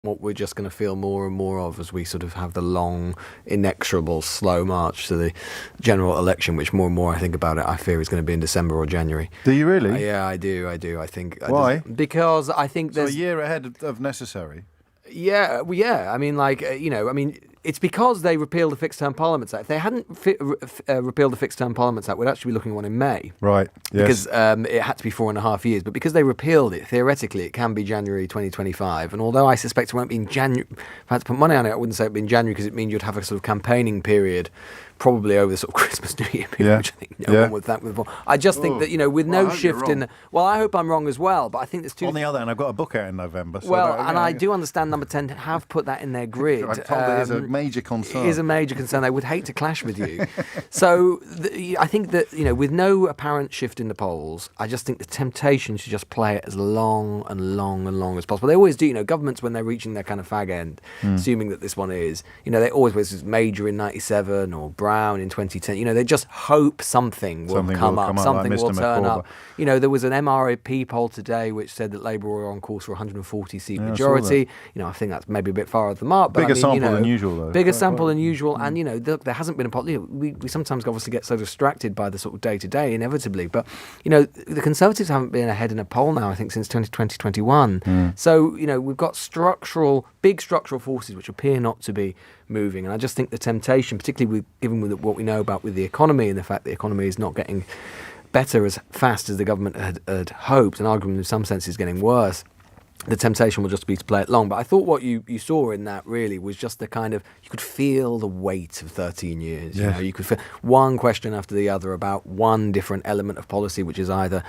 what we're just going to feel more and more of as we sort of have the long, inexorable, slow march to the general election, which more and more I think about it, I fear is going to be in December or January. Do you really? Yeah, I do. I think. Why? Because I think there's... So a year ahead of necessary? Yeah, well, yeah. I mean, it's because they repealed the Fixed Term Parliaments Act. If they hadn't repealed the Fixed Term Parliaments Act, we'd actually be looking at one in May. Right, yes. Because it had to be 4.5 years. But because they repealed it, theoretically, it can be January 2025. And although I suspect it won't be in January, if I had to put money on it, I wouldn't say it would be in January because it means you'd have a sort of campaigning period probably over the sort of Christmas, New Year period, which I think no one would thank me for. I just think that, with no shift in... Well, I hope I'm wrong as well, but I think there's two... On the other hand, I've got a book out in November. So I do understand Number 10 have put that in their grid. I'm told it is a major concern. It is a major concern. They would hate to clash with you. So I think that, with no apparent shift in the polls, I just think the temptation to just play it as long and long and long as possible. They always do, governments when they're reaching their kind of fag end, assuming that this one is, they always, was Major in 97 or Brown in 2010, they just hope something will come up, something will turn up. There was an MRAP poll today which said that Labour were on course for 140 seat majority. I think that's maybe a bit far off the mark. But bigger sample than usual, though. Bigger sample than usual, and there hasn't been a poll. We sometimes obviously get so distracted by the sort of day to day, inevitably. But the Conservatives haven't been ahead in a poll now, I think, since 2021. So we've got big structural forces which appear not to be moving, and I just think the temptation, particularly given what we know about with the economy and the fact the economy is not getting better as fast as the government had hoped, and arguably in some senses getting worse, the temptation will just be to play it long. But I thought what you saw in that really was just the kind of, you could feel the weight of 13 years. Yeah. You could feel one question after the other about one different element of policy which has either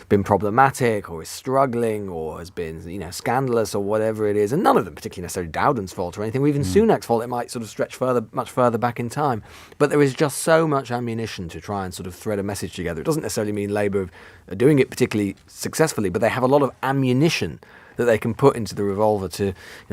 been problematic or is struggling or has been scandalous or whatever it is. And none of them particularly necessarily Dowden's fault or anything, or even Sunak's fault. It might sort of stretch much further back in time. But there is just so much ammunition to try and sort of thread a message together. It doesn't necessarily mean Labour are doing it particularly successfully, but they have a lot of ammunition that they can put into the revolver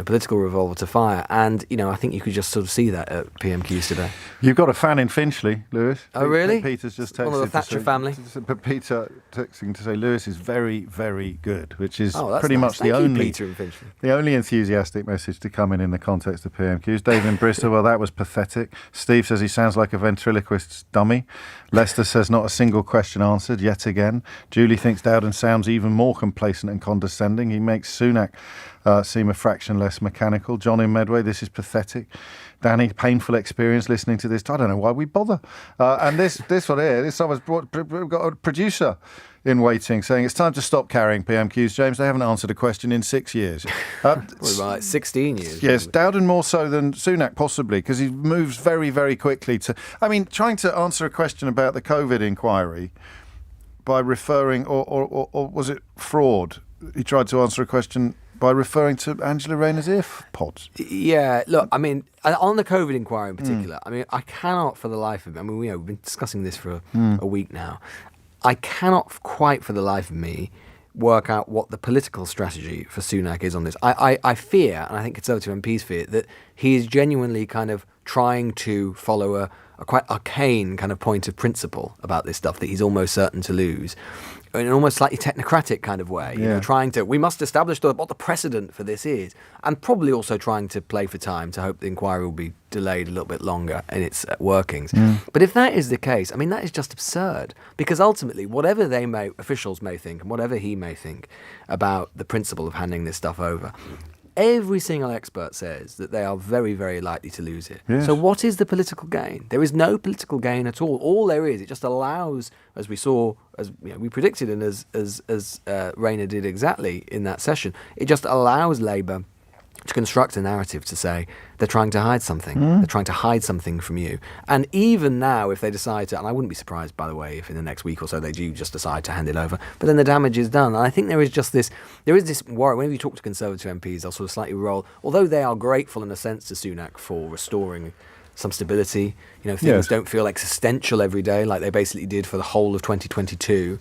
political revolver to fire. And, I think you could just sort of see that at PMQs today. You've got a fan in Finchley, Lewis. Oh, really? Peter's just texted. One of the Thatcher family. Peter texting to say Lewis is very, very good, which is pretty much the only enthusiastic message to come in the context of PMQs. Dave in Bristol, well, that was pathetic. Steve says he sounds like a ventriloquist's dummy. Lester says not a single question answered yet again. Julie thinks Dowden sounds even more complacent and condescending. He makes Sunak seem a fraction less mechanical. John in Medway, this is pathetic. Danny, painful experience listening to this. I don't know why we bother. And this one here, someone's got a producer in waiting saying it's time to stop carrying PMQs, James. They haven't answered a question in 6 years. Right, 16 years. Yes, Dowden more so than Sunak, possibly, because he moves very, very quickly to... trying to answer a question about the COVID inquiry by referring, or was it fraud? He tried to answer a question by referring to Angela Rayner's earpods. Yeah, look, on the COVID inquiry in particular, I cannot for the life of me, we've been discussing this for a week now, I cannot quite for the life of me work out what the political strategy for Sunak is on this. I fear, and I think Conservative MPs fear, that he is genuinely kind of trying to follow a quite arcane kind of point of principle about this stuff that he's almost certain to lose, in an almost slightly technocratic kind of way, we must establish what the precedent for this is, and probably also trying to play for time to hope the inquiry will be delayed a little bit longer in its workings. But if that is the case, that is just absurd, because ultimately, whatever officials may think, and whatever he may think about the principle of handing this stuff over, every single expert says that they are very, very likely to lose it. Yes. So what is the political gain? There is no political gain at all. All there is, it just allows, as we saw, as we predicted, and as Rayner did exactly in that session, it just allows Labour to construct a narrative to say they're trying to hide something. They're trying to hide something from you. And even now, if they decide to, and I wouldn't be surprised, by the way, if in the next week or so they do just decide to hand it over, but then the damage is done. And I think there is this worry. Whenever you talk to Conservative MPs, they'll sort of slightly roll, although they are grateful in a sense to Sunak for restoring some stability. Things don't feel existential every day like they basically did for the whole of 2022.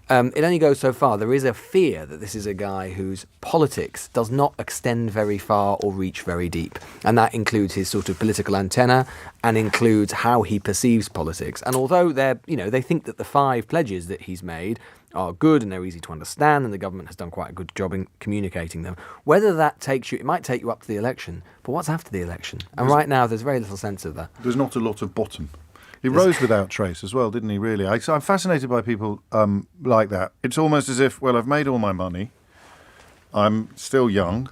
It only goes so far. There is a fear that this is a guy whose politics does not extend very far or reach very deep. And that includes his sort of political antenna and includes how he perceives politics. And although they think that the 5 pledges that he's made are good and they're easy to understand, and the government has done quite a good job in communicating them. Whether that takes you, it might take you up to the election, but what's after the election? And right now, there's very little sense of that. There's not a lot of bottom. He rose without trace as well, didn't he, really? I'm fascinated by people like that. It's almost as if, well, I've made all my money. I'm still young.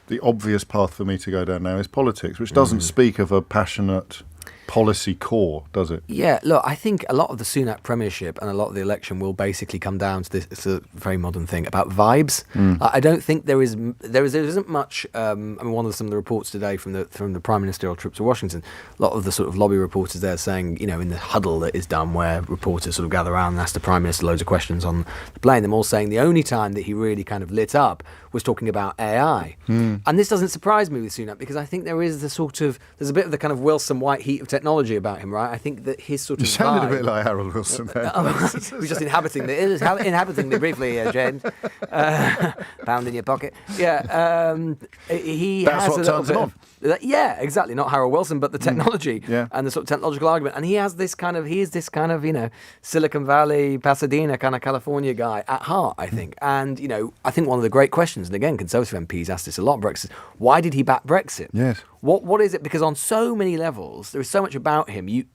The obvious path for me to go down now is politics, which doesn't speak of a passionate policy core, does it? Yeah, look, I think a lot of the Sunak premiership and a lot of the election will basically come down to this. It's a very modern thing about vibes. I don't think there isn't much. I mean, some of the reports today from the Prime Ministerial trip to Washington, a lot of the sort of lobby reporters there saying, in the huddle that is done where reporters sort of gather around and ask the Prime Minister loads of questions on the plane, them all saying the only time that he really kind of lit up was talking about AI. And this doesn't surprise me with Sunak, because I think there's a bit of the kind of Wilson white heat of technology about him, right? I think that his sort of You sounded vibe, a bit like Harold Wilson there. He was just inhabiting me briefly, James. Pound in your pocket. Yeah, he That's has what a little turns him bit on. Yeah, exactly. Not Harold Wilson, but the technology and the sort of technological argument. And he is this kind of, Silicon Valley, Pasadena kind of California guy at heart, I think. And, I think one of the great questions, and again, Conservative MPs asked this a lot, Brexit, why did he back Brexit? Yes. What is it? Because on so many levels, there is so much about him. You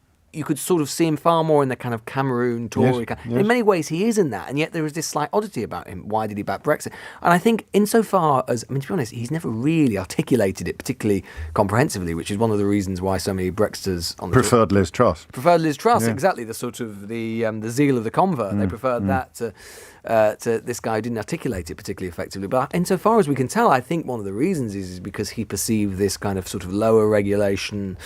could sort of see him far more in the kind of Cameroon Tory. Yes. In many ways, he is in that, and yet there is this slight oddity about him. Why did he back Brexit? And I think, insofar as, to be honest, he's never really articulated it particularly comprehensively, which is one of the reasons why so many Brexiters on the Preferred Liz Truss. Preferred Liz Truss, exactly. The sort of the zeal of the convert. They preferred that to this guy who didn't articulate it particularly effectively. But insofar as we can tell, I think one of the reasons is because he perceived this kind of sort of lower regulation,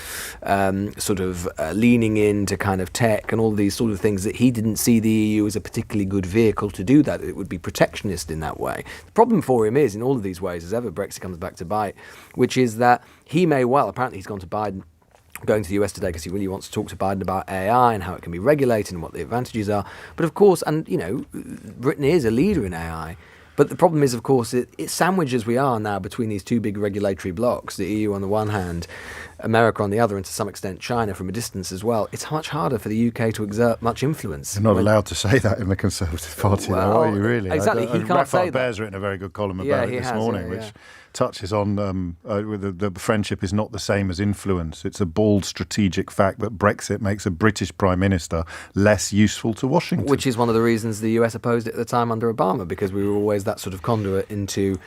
leaning into kind of tech and all these sort of things, that he didn't see the EU as a particularly good vehicle to do that. It would be protectionist in that way. The problem for him is, in all of these ways, as ever Brexit comes back to bite, which is that he may well, apparently he's gone to Biden, going to the US today because he really wants to talk to Biden about AI and how it can be regulated and what the advantages are. But of course, and Britain is a leader in AI. But the problem is, of course, it's sandwiched as we are now between these two big regulatory blocks, the EU on the one hand, America on the other, and to some extent China from a distance as well. It's much harder for the UK to exert much influence. You're not allowed to say that in the Conservative Party, though, are you really? Exactly, he can't say Raphael that. Bear's written a very good column about it this morning, which touches on the friendship is not the same as influence. It's a bald strategic fact that Brexit makes a British Prime Minister less useful to Washington. Which is one of the reasons the US opposed it at the time under Obama, because we were always that sort of conduit into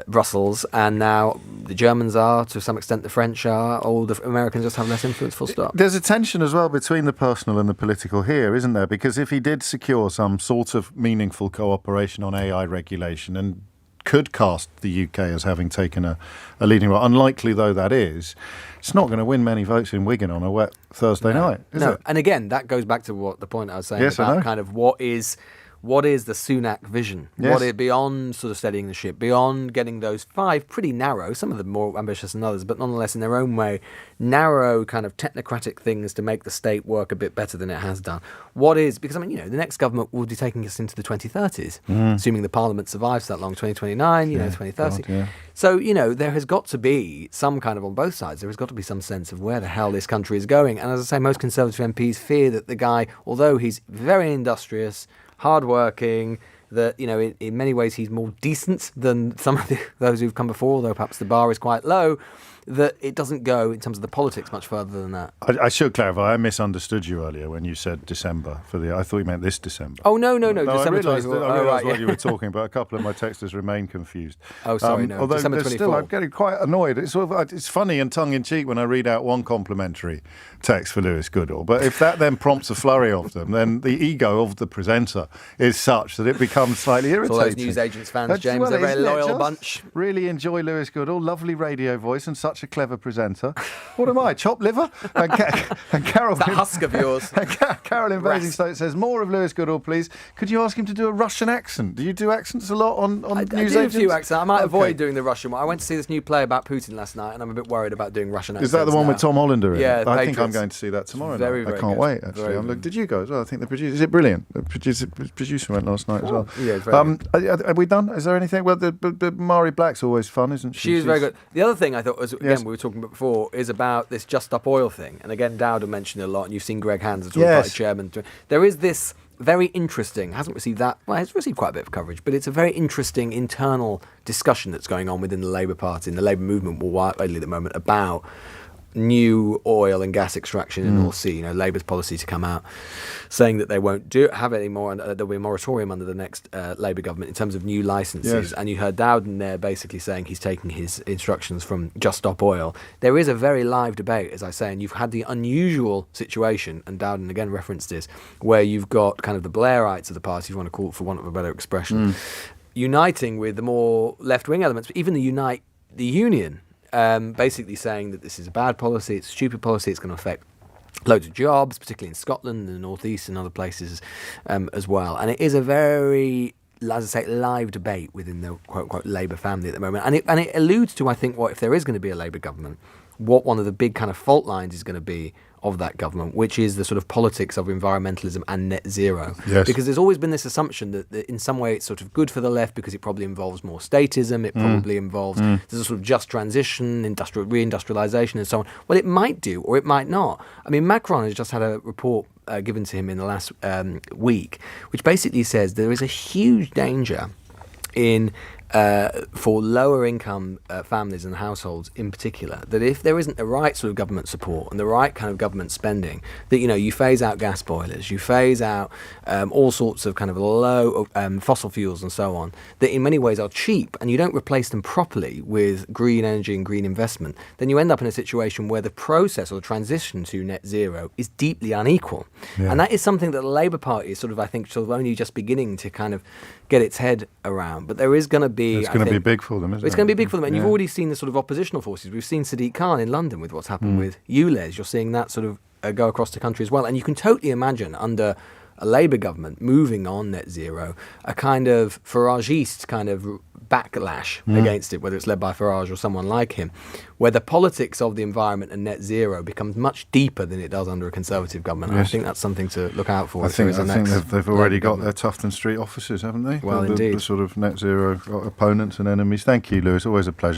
Brussels, and now the Germans are, to some extent the French are, all the Americans just have less influence, full stop. There's a tension as well between the personal and the political here, isn't there? Because if he did secure some sort of meaningful cooperation on AI regulation and could cast the UK as having taken a leading role, unlikely though that is, it's not going to win many votes in Wigan on a wet Thursday night, is it? And again, that goes back to the point I was saying about kind of what is the Sunak vision? Yes. What is beyond sort of steadying the ship, beyond getting those 5 pretty narrow, some of them more ambitious than others, but nonetheless in their own way, narrow kind of technocratic things to make the state work a bit better than it has done. Because the next government will be taking us into the 2030s, assuming the Parliament survives that long, 2029, 2030. God, yeah. So, there has got to be some kind of, on both sides, there has got to be some sense of where the hell this country is going. And as I say, most Conservative MPs fear that the guy, although he's very industrious, hardworking, that in many ways he's more decent than some of those who've come before, although perhaps the bar is quite low, that it doesn't go in terms of the politics much further than that. I should clarify, I misunderstood you earlier when you said December. I thought you meant this December. Oh, no, December I 24. realised what you were talking about. A couple of my texters remain confused. Oh, sorry, no. Although December 24. Still, I'm getting quite annoyed. It's funny and tongue-in-cheek when I read out one complimentary text for Lewis Goodall, but if that then prompts a flurry of them, then the ego of the presenter is such that it becomes slightly irritating. All those newsagents fans, James, they're a very loyal bunch. Really enjoy Lewis Goodall, lovely radio voice and such a clever presenter. What am I, chopped liver? And Carol... That husk of yours. Carolyn Basingstoke says, more of Lewis Goodall, please. Could you ask him to do a Russian accent? Do you do accents a lot on newsagents? I do a few accents. I might avoid doing the Russian one. I went to see this new play about Putin last night, and I'm a bit worried about doing Russian accents. Is that the one with Tom Hollander in it? Yeah, I think I'm going to see that tomorrow night. I can't wait, actually. Did you go as well? I think the producer... Is it brilliant? The producer went last night as well. Yeah, it's very good. Are we done? Is there anything? Well, the Mari Black's always fun, isn't she? She's very good. The other thing I thought was, again, we were talking about before, is about this Just Stop Oil thing. And again, Dowden mentioned it a lot, and you've seen Greg Hands, the Tory Party chairman. There is this very interesting. Hasn't received that. Well, it's received quite a bit of coverage, but it's a very interesting internal discussion that's going on within the Labour Party and the Labour movement more widely at the moment about new oil and gas extraction in the North Sea. Labour's policy to come out saying that they won't have it anymore, and there'll be a moratorium under the next Labour government in terms of new licences. Yes. And you heard Dowden there basically saying he's taking his instructions from Just Stop Oil. There is a very live debate, as I say, and you've had the unusual situation, and Dowden again referenced this, where you've got kind of the Blairites of the party, if you want to call it for want of a better expression, uniting with the more left-wing elements, even the Unite the Union, basically saying that this is a bad policy, it's a stupid policy, it's going to affect loads of jobs, particularly in Scotland and the North East and other places as well. And it is a very, as I say, live debate within the quote-unquote Labour family at the moment. And it alludes to, I think, what if there is going to be a Labour government, what one of the big kind of fault lines is going to be of that government, which is the sort of politics of environmentalism and net zero. Yes. Because there's always been this assumption that in some way it's sort of good for the left because it probably involves more statism, it probably involves there's a sort of just transition, reindustrialisation and so on. Well, it might do or it might not. I mean, Macron has just had a report given to him in the last week, which basically says there is a huge danger in for lower income families and households in particular, that if there isn't the right sort of government support and the right kind of government spending, that you phase out gas boilers, you phase out all sorts of kind of low fossil fuels and so on, that in many ways are cheap, and you don't replace them properly with green energy and green investment, then you end up in a situation where the process or the transition to net zero is deeply unequal. Yeah. And that is something that the Labour Party is I think only just beginning to kind of get its head around. But there is going to be... It's going to be big for them, isn't it? It's going to be big for them. And you've already seen the sort of oppositional forces. We've seen Sadiq Khan in London with what's happened with ULEZ. You're seeing that sort of go across the country as well. And you can totally imagine under a Labour government moving on net zero, a kind of Faragist kind of backlash against it, whether it's led by Farage or someone like him, where the politics of the environment and net zero becomes much deeper than it does under a Conservative government. Yes. I think that's something to look out for. I think they've already got their Tufton Street offices, haven't they? Well, the indeed. The sort of net zero opponents and enemies. Thank you, Lewis. Always a pleasure.